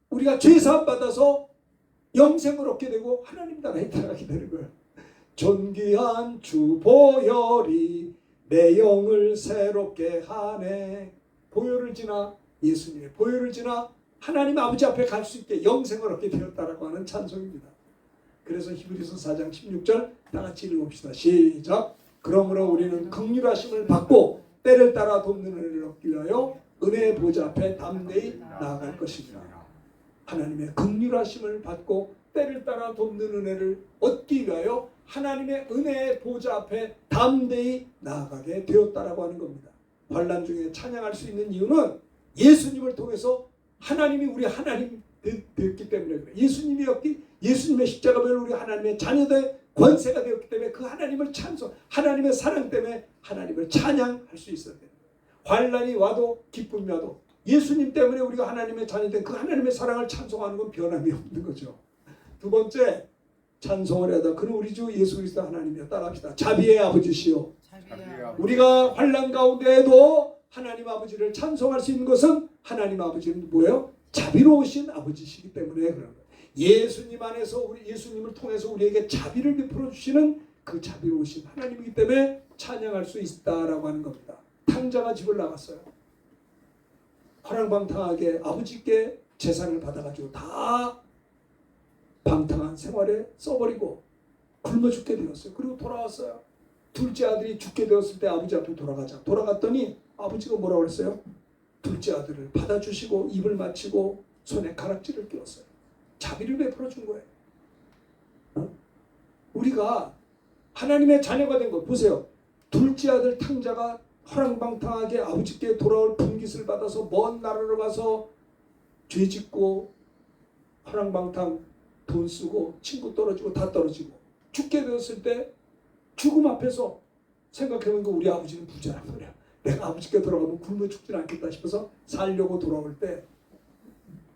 우리가 죄 사함 받아서 영생을 얻게 되고 하나님 나라에 들어가게 되는 거예요. 존귀한 주 보혈이 내 영을 새롭게 하네. 보혈을 지나 예수님의 보혈을 지나 하나님 아버지 앞에 갈 수 있게 영생을 얻게 되었다라고 하는 찬송입니다. 그래서 히브리서 4장 16절 다 같이 읽어봅시다. 시작. 그러므로 우리는 긍휼하심을 받고 때를 따라 돕는 은혜를 얻기 위하여 은혜의 보좌 앞에 담대히 나아갈 것이니라. 하나님의 긍휼하심을 받고 때를 따라 돕는 은혜를 얻기 위하여 하나님의 은혜의 보좌 앞에 담대히 나아가게 되었다라고 하는 겁니다. 환난 중에 찬양할 수 있는 이유는 예수님을 통해서 하나님이 우리 하나님 되었기 때문에 그래요. 예수님의 십자가 보혈로 우리 하나님의 자녀들 권세가 되었기 때문에 그 하나님을 하나님의 사랑 때문에 하나님을 찬양할 수 있어야 돼요. 환난이 와도 기쁨이 와도 예수님 때문에 우리가 하나님의 자녀된 그 하나님의 사랑을 찬송하는 건 변함이 없는 거죠. 두 번째 찬송을 하다 그는 우리 주 예수 그리스도 하나님이여. 따라합시다. 자비의 아버지시여. 우리가 환난 가운데에도 하나님 아버지를 찬송할 수 있는 것은 하나님 아버지는 뭐예요? 자비로우신 아버지시기 때문에 그런 거예요. 예수님 안에서 우리 예수님을 통해서 우리에게 자비를 베풀어 주시는 그 자비로우신 하나님이기 때문에 찬양할 수 있다라고 하는 겁니다. 탕자가 집을 나갔어요. 허랑방탕하게 아버지께 재산을 받아가지고 다 방탕한 생활에 써버리고 굶어 죽게 되었어요. 그리고 돌아왔어요. 둘째 아들이 죽게 되었을 때 아버지 앞에 돌아갔더니 아버지가 뭐라고 그랬어요? 둘째 아들을 받아주시고 입을 맞추고 손에 가락지를 끼웠어요. 자비를 베풀어 준 거예요. 우리가 하나님의 자녀가 된 거 보세요. 둘째 아들 탕자가 허랑방탕하게 아버지께 돌아올 분깃을 받아서 먼 나라로 가서 죄짓고 허랑방탕 돈 쓰고 친구 떨어지고 다 떨어지고 죽게 되었을 때 죽음 앞에서 생각해보니까 우리 아버지는 부자란 말이야. 내가 아버지께 돌아가면 굶어 죽진 않겠다 싶어서 살려고 돌아올 때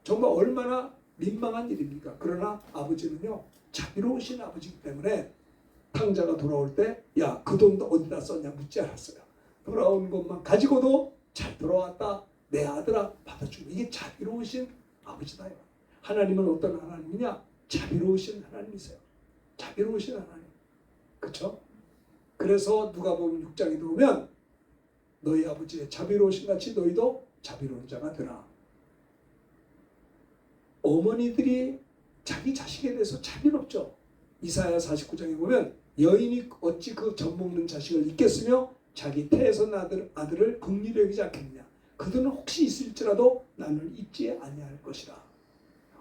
정말 얼마나 민망한 일입니까? 그러나 아버지는요 자비로우신 아버지이기 때문에 탕자가 돌아올 때 야, 그 돈 어디다 썼냐 묻지 않았어요. 돌아온 것만 가지고도 잘 돌아왔다. 내 아들아 받아주고 이게 자비로우신 아버지다. 하나님은 어떤 하나님이냐? 자비로우신 하나님이세요. 자비로우신 하나님. 그렇죠? 그래서 누가복음 6장에 보면 너희 아버지의 자비로우신 같이 너희도 자비로운 자가 되라. 어머니들이 자기 자식에 대해서 자비롭죠. 이사야 49장에 보면 여인이 어찌 그 젖먹는 자식을 잊겠으며 자기 태에서 낳은 아들을 긍휼히 여기지 않겠느냐. 그들은 혹시 있을지라도 나는 잊지 아니할 것이라.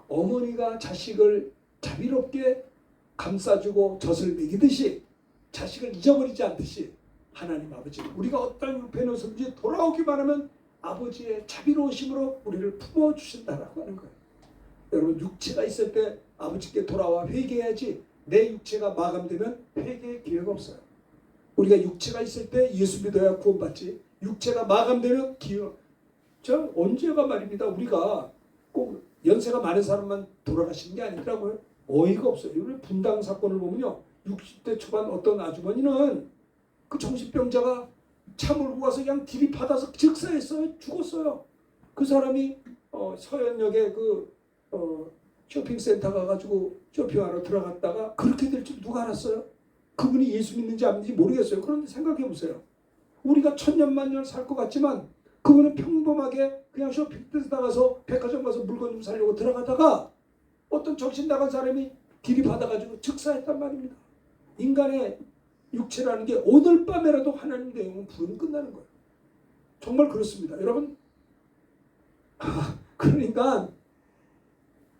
어머니가 자식을 자비롭게 감싸주고 젖을 먹이듯이 자식을 잊어버리지 않듯이 하나님 아버지 우리가 어떤 형편에 서든지 돌아오기만 하면 아버지의 자비로우심으로 우리를 품어주신다라고 하는 거예요. 여러분 육체가 있을 때 아버지께 돌아와 회개해야지 내 육체가 마감되면 회개의 기회가 없어요. 우리가 육체가 있을 때 예수 믿어야 구원받지 육체가 마감되면 기회 저 언제가 말입니다. 우리가 꼭 연세가 많은 사람만 돌아가시는 게 아니더라고요. 어이가 없어요. 우리 분당 사건을 보면요. 60대 초반 어떤 아주머니는 그 정신병자가 차 몰고 가서 그냥 들이받아서 즉사했어요. 죽었어요. 그 사람이 서현역에 쇼핑센터 가가지고 쇼핑하러 들어갔다가 그렇게 될 줄 누가 알았어요? 그분이 예수 믿는지 안 믿는지 모르겠어요. 그런데 생각해 보세요. 우리가 천년만년 살 것 같지만 그분은 평범하게 그냥 쇼핑센터 가서 백화점 가서 물건 좀 사려고 들어가다가 어떤 정신 나간 사람이 들이받아가지고 즉사했단 말입니다. 인간의 육체라는 게 오늘 밤에라도 하나님 내용은 부르면 끝나는 거예요. 정말 그렇습니다. 여러분 그러니까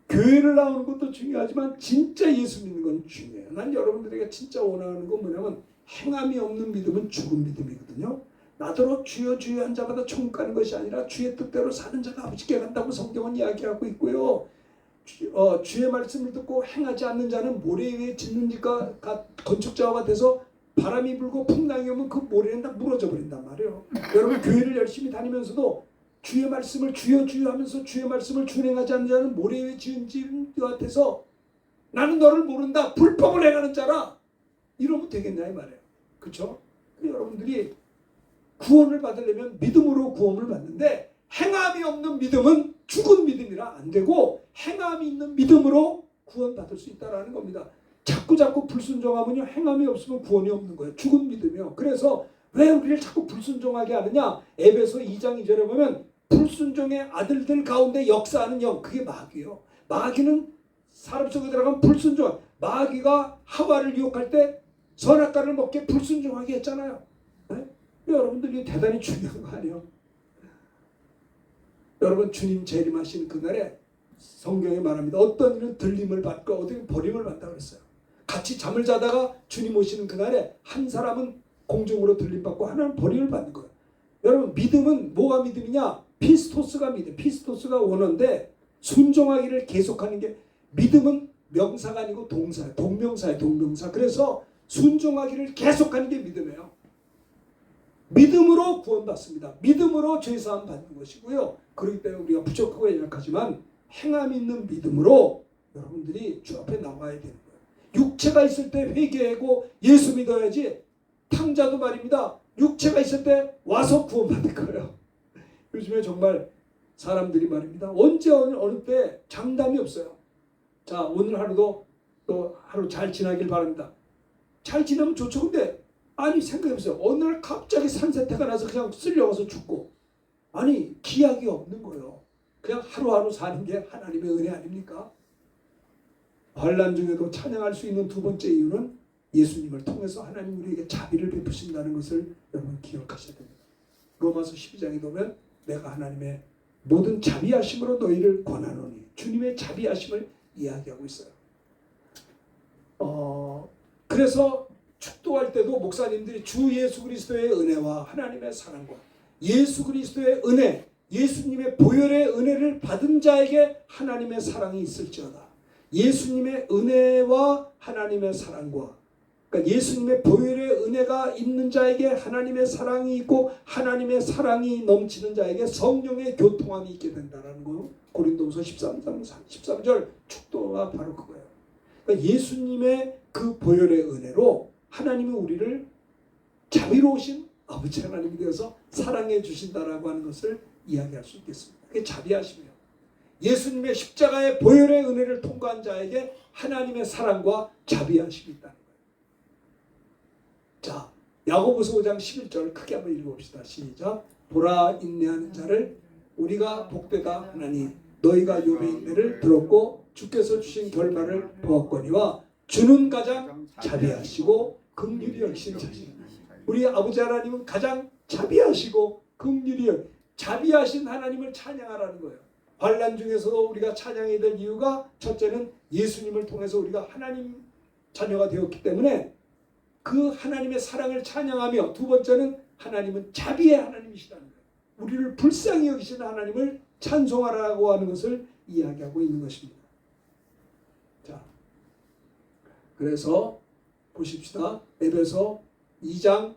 교회를 나오는 것도 중요하지만 진짜 예수 믿는 건 중요해요. 난 여러분들에게 진짜 원하는 건 뭐냐면 행함이 없는 믿음은 죽은 믿음이거든요. 나더러 주여 주여 한 자마다 천국 가는 것이 아니라 주의 뜻대로 사는 자가 아버지께 간다고 성경은 이야기하고 있고요. 주의 말씀을 듣고 행하지 않는 자는 모래 위에 짓는 집과 건축자와 같아서 바람이 불고 풍랑이 오면 그 모래는 다 무너져 버린단 말이에요. 여러분 교회를 열심히 다니면서도 주의 말씀을 주여 주여 하면서 주의 말씀을 준행하지 않는 자는 모래 위에 지은 집 같아서 나는 너를 모른다 불법을 행하는 자라 이러면 되겠냐 이 말이에요. 그렇죠? 여러분들이 구원을 받으려면 믿음으로 구원을 받는데 행함이 없는 믿음은 죽은 믿음이라 안 되고 행함이 있는 믿음으로 구원받을 수 있다는 겁니다. 자꾸 불순종하면요 행함이 없으면 구원이 없는 거예요. 죽은 믿음이요. 그래서 왜 우리를 자꾸 불순종하게 하느냐. 에베소 2장 2절에 보면 불순종의 아들들 가운데 역사하는 영 그게 마귀요. 마귀는 사람 속에 들어가면 불순종. 마귀가 하와를 유혹할 때 선악과를 먹게 불순종하게 했잖아요. 네? 여러분들이 대단히 중요한 거 아니에요. 여러분 주님 재림하신 그날에 성경에 말합니다. 어떤 이는 들림을 받고 어떤 버림을 받는다고 그랬어요. 같이 잠을 자다가 주님 오시는 그날에 한 사람은 공중으로 들림받고 하나는 버림을 받는 거예요. 여러분 믿음은 뭐가 믿음이냐? 피스토스가 믿음. 피스토스가 원어인데 순종하기를 계속하는 게 믿음은 명사가 아니고 동사예요. 동명사예요. 동명사. 그래서 순종하기를 계속하는 게 믿음이에요. 믿음으로 구원받습니다. 믿음으로 죄사함 받는 것이고요. 그렇기 때문에 우리가 부족하고 연약하지만 행함 있는 믿음으로 여러분들이 주 앞에 나와야 되는 거예요. 육체가 있을 때 회개하고 예수 믿어야지. 탕자도 말입니다. 육체가 있을 때 와서 구원받을 거예요. 요즘에 정말 사람들이 말입니다. 언제 어느 때 장담이 없어요. 자, 오늘 하루도 또 하루 잘 지나길 바랍니다. 잘 지나면 좋죠. 근데 아니 생각해보세요. 어느 날 갑자기 산사태가 나서 그냥 쓸려가서 죽고, 아니 기약이 없는 거예요. 그냥 하루하루 사는 게 하나님의 은혜 아닙니까? 환난 중에도 찬양할 수 있는 두 번째 이유는 예수님을 통해서 하나님 우리에게 자비를 베푸신다는 것을 여러분 기억하셔야 됩니다. 로마서 12장에 보면 내가 하나님의 모든 자비하심으로 너희를 권하노니, 주님의 자비하심을 이야기하고 있어요. 그래서 축도할 때도 목사님들이 주 예수 그리스도의 은혜와 하나님의 사랑과 예수 그리스도의 은혜, 예수님의 보혈의 은혜를 받은 자에게 하나님의 사랑이 있을지어다. 예수님의 은혜와 하나님의 사랑과, 그러니까 예수님의 보혈의 은혜가 있는 자에게 하나님의 사랑이 있고 하나님의 사랑이 넘치는 자에게 성령의 교통함이 있게 된다는 거. 고린도후서 13절 축도가 바로 그거예요. 그러니까 예수님의 그 보혈의 은혜로 하나님은 우리를 자비로우신 아버지 하나님이 되어서 사랑해 주신다라고 하는 것을 이야기할 수 있겠습니다. 그게 자비하심이에요. 예수님의 십자가의 보혈의 은혜를 통과한 자에게 하나님의 사랑과 자비하심이 있다는 거예요. 자, 야고보서 5장 11절 크게 한번 읽어봅시다. 시작. 보라, 인내하는 자를 우리가 복되다 하나니 너희가 욥의 인내를 들었고 주께서 주신 결말을 보았거니와 주는 가장 자비하시고 긍휼히 여기신 자시니. 우리 아버지 하나님은 가장 자비하시고 긍휼히 자비하신 하나님을 찬양하라는 거예요. 환난 중에서도 우리가 찬양해야 될 이유가, 첫째는 예수님을 통해서 우리가 하나님 자녀가 되었기 때문에 그 하나님의 사랑을 찬양하며, 두 번째는 하나님은 자비의 하나님이시라는 거예요. 우리를 불쌍히 여기시는 하나님을 찬송하라고 하는 것을 이야기하고 있는 것입니다. 자, 그래서 보십시다. 에베소 2장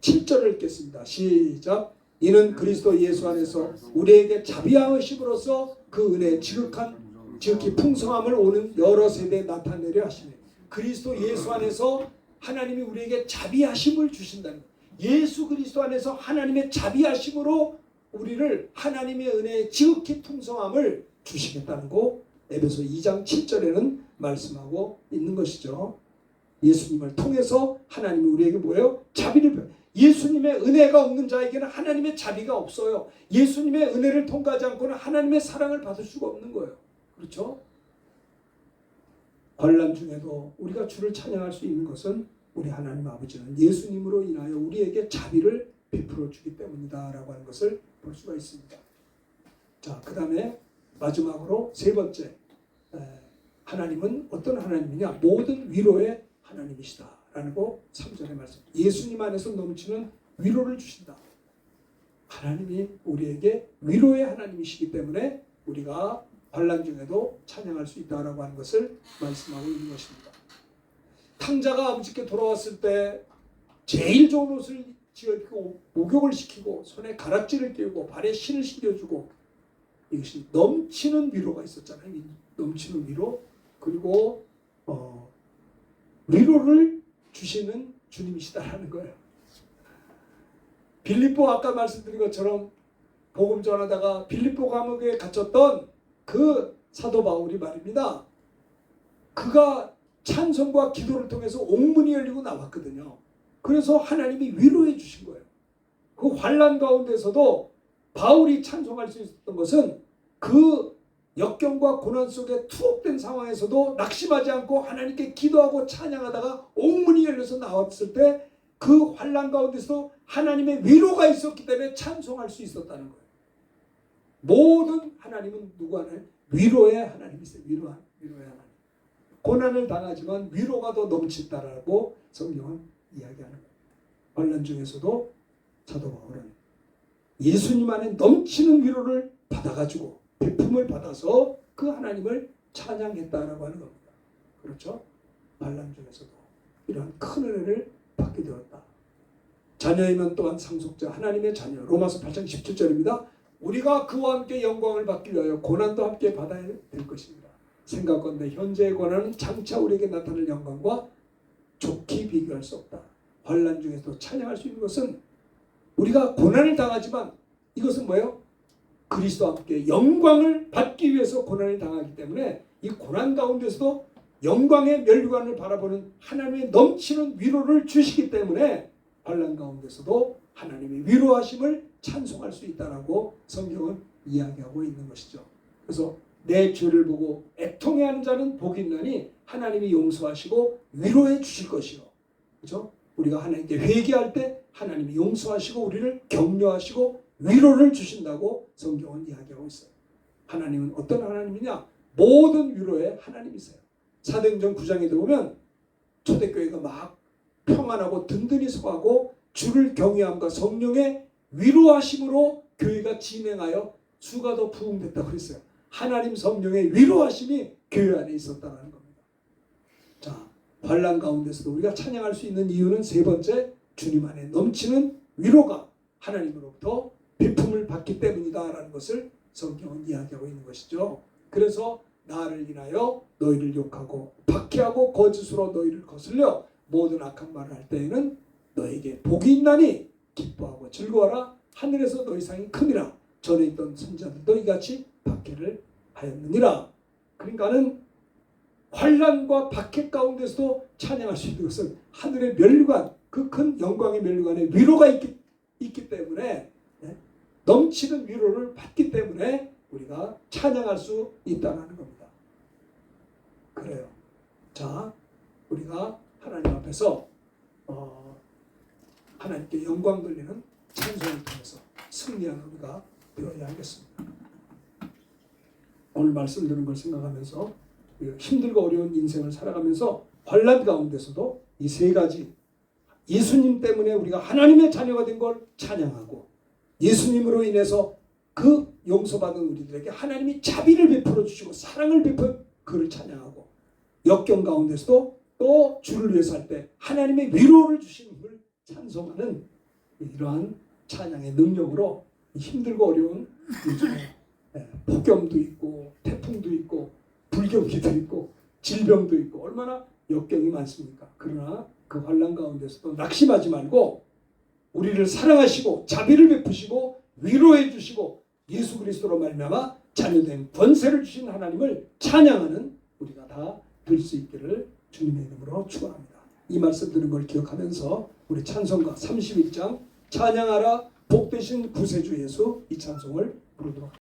7절을 읽겠습니다. 시작. 이는 그리스도 예수 안에서 우리에게 자비하심으로써 그 은혜의 지극히 풍성함을 오는 여러 세대에 나타내려 하시네. 그리스도 예수 안에서 하나님이 우리에게 자비하심을 주신다는 거예요. 예수 그리스도 안에서 하나님의 자비하심으로 우리를 하나님의 은혜의 지극히 풍성함을 주시겠다는 거 에베소 2장 7절에는 말씀하고 있는 것이죠. 예수님을 통해서 하나님이 우리에게 뭐예요? 자비를, 예수님의 은혜가 없는 자에게는 하나님의 자비가 없어요. 예수님의 은혜를 통과하지 않고는 하나님의 사랑을 받을 수가 없는 거예요. 그렇죠? 환난 중에도 우리가 주를 찬양할 수 있는 것은 우리 하나님 아버지는 예수님으로 인하여 우리에게 자비를 베풀어 주기 때문이다 라고 하는 것을 볼 수가 있습니다. 자, 그 다음에 마지막으로 세 번째, 하나님은 어떤 하나님이냐? 모든 위로의 하나님이시다 라는 거 3절의 말씀. 예수님 안에서 넘치는 위로를 주신다. 하나님이 우리에게 위로의 하나님이시기 때문에 우리가 환난 중에도 찬양할 수 있다라고 하는 것을 말씀하고 있는 것입니다. 탕자가 아버지께 돌아왔을 때 제일 좋은 옷을 지어입고 목욕을 시키고 손에 가락지를 끼우고 발에 신을 신겨주고, 이것이 넘치는 위로가 있었잖아요. 넘치는 위로. 그리고 위로를 주시는 주님이시다라는 거예요. 빌립보 아까 말씀드린 것처럼 복음 전하다가 빌립보 감옥에 갇혔던 그 사도 바울이 말입니다. 그가 찬송과 기도를 통해서 옥문이 열리고 나왔거든요. 그래서 하나님이 위로해 주신 거예요. 그 환난 가운데서도 바울이 찬송할 수 있었던 것은 그 역경과 고난 속에 투옥된 상황에서도 낙심하지 않고 하나님께 기도하고 찬양하다가 옥문이 열려서 나왔을 때 그 환난 가운데서도 하나님의 위로가 있었기 때문에 찬송할 수 있었다는 거예요. 모든 하나님은 누구 하나님? 위로의 하나님이세요. 위로의 하나님. 고난을 당하지만 위로가 더 넘친다라고 성경은 이야기하는 거예요. 환난 중에서도 사도 바울은 예수님 안에 넘치는 위로를 받아가지고 베품을 받아서 그 하나님을 찬양했다라고 하는 겁니다. 그렇죠? 환난 중에서도 이러한 큰 은혜를 받게 되었다. 자녀이면 또한 상속자, 하나님의 자녀. 로마서 8장 17절입니다. 우리가 그와 함께 영광을 받기 위하여 고난도 함께 받아야 될 것입니다. 생각건대 현재의 고난은 장차 우리에게 나타날 영광과 좋게 비교할 수 없다. 환난 중에서도 찬양할 수 있는 것은, 우리가 고난을 당하지만 이것은 뭐예요? 그리스도와 함께 영광을 받기 위해서 고난을 당하기 때문에 이 고난 가운데서도 영광의 면류관을 바라보는 하나님의 넘치는 위로를 주시기 때문에 환난 가운데서도 하나님의 위로하심을 찬송할 수 있다라고 성경은 이야기하고 있는 것이죠. 그래서 내 죄를 보고 애통해하는 자는 복이 있나니 하나님이 용서하시고 위로해 주실 것이요. 그렇죠? 우리가 하나님께 회개할 때 하나님이 용서하시고 우리를 격려하시고 위로를 주신다고 성경은 이야기하고 있어요. 하나님은 어떤 하나님이냐? 모든 위로의 하나님이세요. 사도행전 9장에 들어오면 초대교회가 막 평안하고 든든히 서하고 주를 경외함과 성령의 위로하심으로 교회가 진행하여 수가 더 부흥됐다고 그랬어요. 하나님 성령의 위로하심이 교회 안에 있었다는 겁니다. 자, 환난 가운데서도 우리가 찬양할 수 있는 이유는 세 번째, 주님 안에 넘치는 위로가 하나님으로부터 비품을 받기 때문이다라는 것을 성경은 이야기하고 있는 것이죠. 그래서 나를 인하여 너희를 욕하고 박해하고 거짓으로 너희를 거슬려 모든 악한 말을 할 때에는 너에게 복이 있나니 기뻐하고 즐거워라. 하늘에서 너희 상이 크니라. 전에 있던 선지자들도 이같이 박해를 하였느니라. 그러니까는 환난과 박해 가운데서도 찬양할 수 있는 것은 하늘의 면류관, 그 큰 영광의 면류관에 위로가 있기 때문에, 넘치는 위로를 받기 때문에 우리가 찬양할 수 있다는 겁니다. 그래요. 자, 우리가 하나님 앞에서 하나님께 영광 돌리는 찬송을 통해서 승리하는 우리가 되어야 하겠습니다. 오늘 말씀 드린 걸 생각하면서 힘들고 어려운 인생을 살아가면서 환난 가운데서도 이 세 가지, 예수님 때문에 우리가 하나님의 자녀가 된 걸 찬양하고, 예수님으로 인해서 그 용서받은 우리들에게 하나님이 자비를 베풀어 주시고 사랑을 베풀어 그를 찬양하고, 역경 가운데서도 또 주를 위해서 할 때 하나님의 위로를 주시는 걸 찬송하는 이러한 찬양의 능력으로 힘들고 어려운 요즘에 폭염도 있고 태풍도 있고 불경기도 있고 질병도 있고 얼마나 역경이 많습니까? 그러나 그 환난 가운데서도 낙심하지 말고 우리를 사랑하시고 자비를 베푸시고 위로해 주시고 예수 그리스도로 말미암아 자녀된 권세를 주신 하나님을 찬양하는 우리가 다 될 수 있기를 주님의 이름으로 축원합니다. 이 말씀 드는 걸 기억하면서 우리 찬송가 31장 찬양하라 복되신 구세주 예수 이 찬송을 부르도록